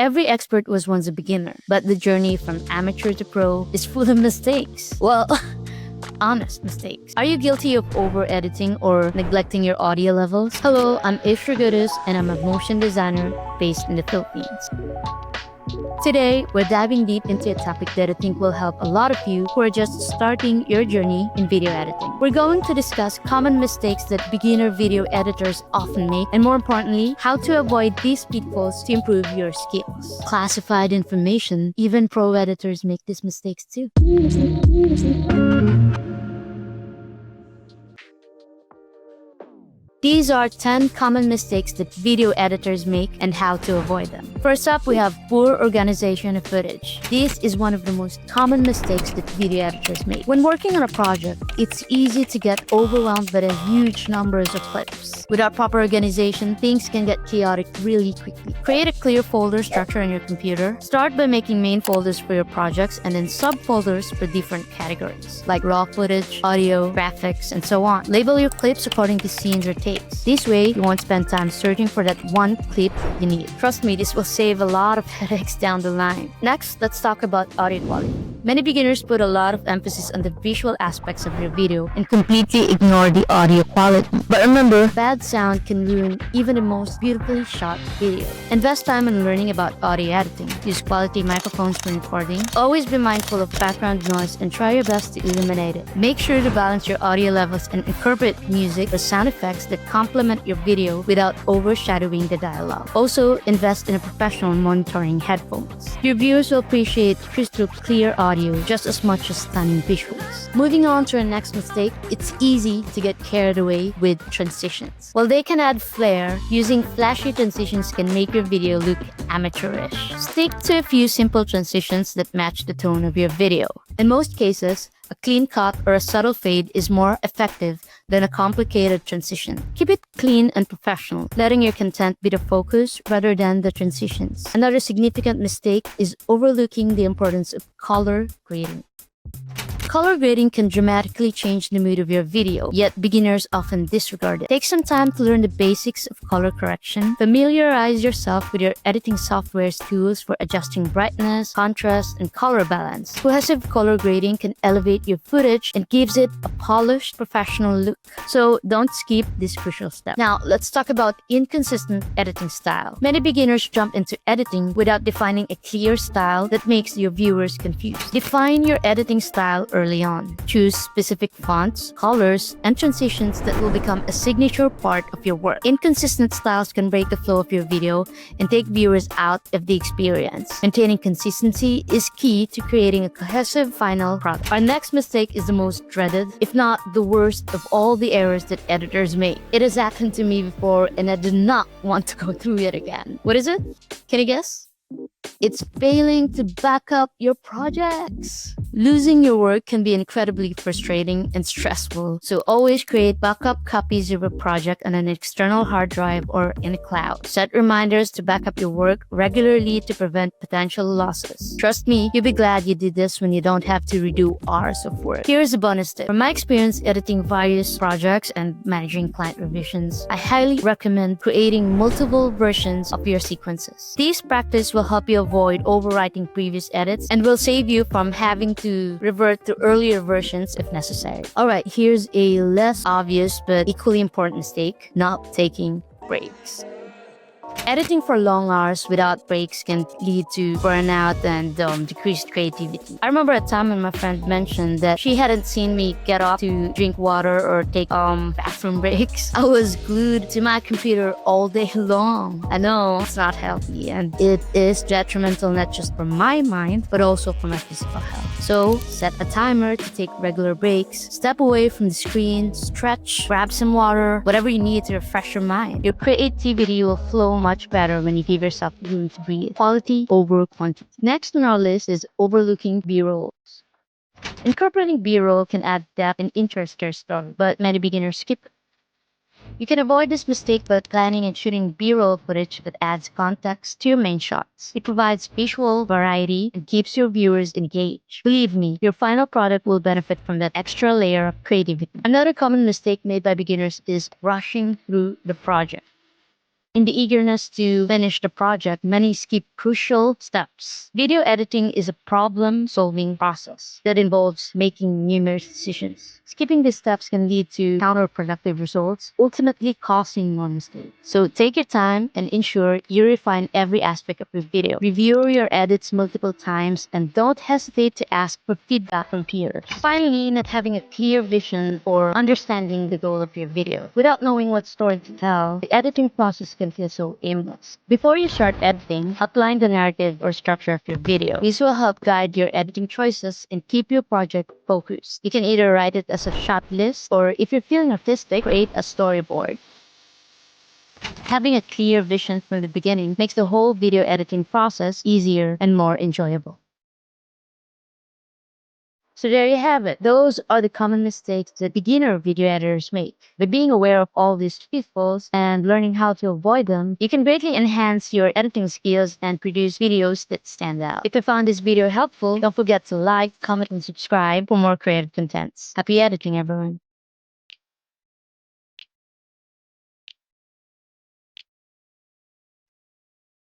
Every expert was once a beginner, but the journey from amateur to pro is full of mistakes. Well, honest mistakes. Are you guilty of over-editing or neglecting your audio levels? Hello, I'm Regodos and I'm a motion designer based in the Philippines. Today, we're diving deep into a topic that I think will help a lot of you who are just starting your journey in video editing. We're going to discuss common mistakes that beginner video editors often make, and more importantly, how to avoid these pitfalls to improve your skills. Classified information, even pro editors make these mistakes too. These are 10 common mistakes that video editors make and how to avoid them. First up, we have poor organization of footage. This is one of the most common mistakes that video editors make. When working on a project, it's easy to get overwhelmed by the huge numbers of clips. Without proper organization, things can get chaotic really quickly. Create a clear folder structure on your computer. Start by making main folders for your projects and then subfolders for different categories, like raw footage, audio, graphics, and so on. Label your clips according to scenes or takes. This way, you won't spend time searching for that one clip you need. Trust me, this will save a lot of headaches down the line. Next, let's talk about audio quality. Many beginners put a lot of emphasis on the visual aspects of your video and completely ignore the audio quality. But remember, bad sound can ruin even the most beautifully shot video. Invest time in learning about audio editing. Use quality microphones when recording. Always be mindful of background noise and try your best to eliminate it. Make sure to balance your audio levels and incorporate music or sound effects that complement your video without overshadowing the dialogue. Also, invest in a professional monitoring headphones. Your viewers will appreciate crystal clear audio just as much as stunning visuals. Moving on to our next mistake, it's easy to get carried away with transitions. While they can add flair, using flashy transitions can make your video look amateurish. Stick to a few simple transitions that match the tone of your video. In most cases, a clean cut or a subtle fade is more effective than a complicated transition. Keep it clean and professional, letting your content be the focus rather than the transitions. Another significant mistake is overlooking the importance of color grading. Color grading can dramatically change the mood of your video, yet beginners often disregard it. Take some time to learn the basics of color correction. Familiarize yourself with your editing software's tools for adjusting brightness, contrast, and color balance. Cohesive color grading can elevate your footage and gives it a polished, professional look. So don't skip this crucial step. Now, let's talk about inconsistent editing style. Many beginners jump into editing without defining a clear style that makes your viewers confused. Define your editing style early on. Choose specific fonts, colors, and transitions that will become a signature part of your work. Inconsistent styles can break the flow of your video and take viewers out of the experience. Maintaining consistency is key to creating a cohesive final product. Our next mistake is the most dreaded, if not the worst of all the errors that editors make. It has happened to me before and I do not want to go through it again. What is it? Can you guess? It's failing to back up your projects. Losing your work can be incredibly frustrating and stressful, so always create backup copies of your project on an external hard drive or in a cloud. Set reminders to back up your work regularly to prevent potential losses. Trust me, you'll be glad you did this when you don't have to redo hours of work. Here's a bonus tip. From my experience editing various projects and managing client revisions, I highly recommend creating multiple versions of your sequences. This practice will help you avoid overwriting previous edits and will save you from having to revert to earlier versions if necessary. Alright, here's a less obvious but equally important mistake: not taking breaks. Editing for long hours without breaks can lead to burnout and decreased creativity. I remember a time when my friend mentioned that she hadn't seen me get up to drink water or take bathroom breaks. I was glued to my computer all day long. I know it's not healthy and it is detrimental not just for my mind but also for my physical health. So set a timer to take regular breaks. Step away from the screen, stretch, grab some water, whatever you need to refresh your mind. Your creativity will flow much better when you give yourself room to breathe. Quality over quantity. Next on our list is overlooking B-rolls. Incorporating B-roll can add depth and interest to your story, but many beginners skip it. You can avoid this mistake by planning and shooting B-roll footage that adds context to your main shots. It provides visual variety and keeps your viewers engaged. Believe me, your final product will benefit from that extra layer of creativity. Another common mistake made by beginners is rushing through the project. In the eagerness to finish the project, many skip crucial steps. Video editing is a problem-solving process that involves making numerous decisions. Skipping these steps can lead to counterproductive results, ultimately causing more mistakes. So take your time and ensure you refine every aspect of your video. Review your edits multiple times and don't hesitate to ask for feedback from peers. Finally, not having a clear vision or understanding the goal of your video. Without knowing what story to tell, the editing process can feel so aimless. Before you start editing, outline the narrative or structure of your video. This will help guide your editing choices and keep your project focused. You can either write it as a shot list, or if you're feeling artistic, create a storyboard. Having a clear vision from the beginning makes the whole video editing process easier and more enjoyable. So there you have it. Those are the common mistakes that beginner video editors make. By being aware of all these pitfalls and learning how to avoid them, you can greatly enhance your editing skills and produce videos that stand out. If you found this video helpful, don't forget to like, comment, and subscribe for more creative contents. Happy editing, everyone.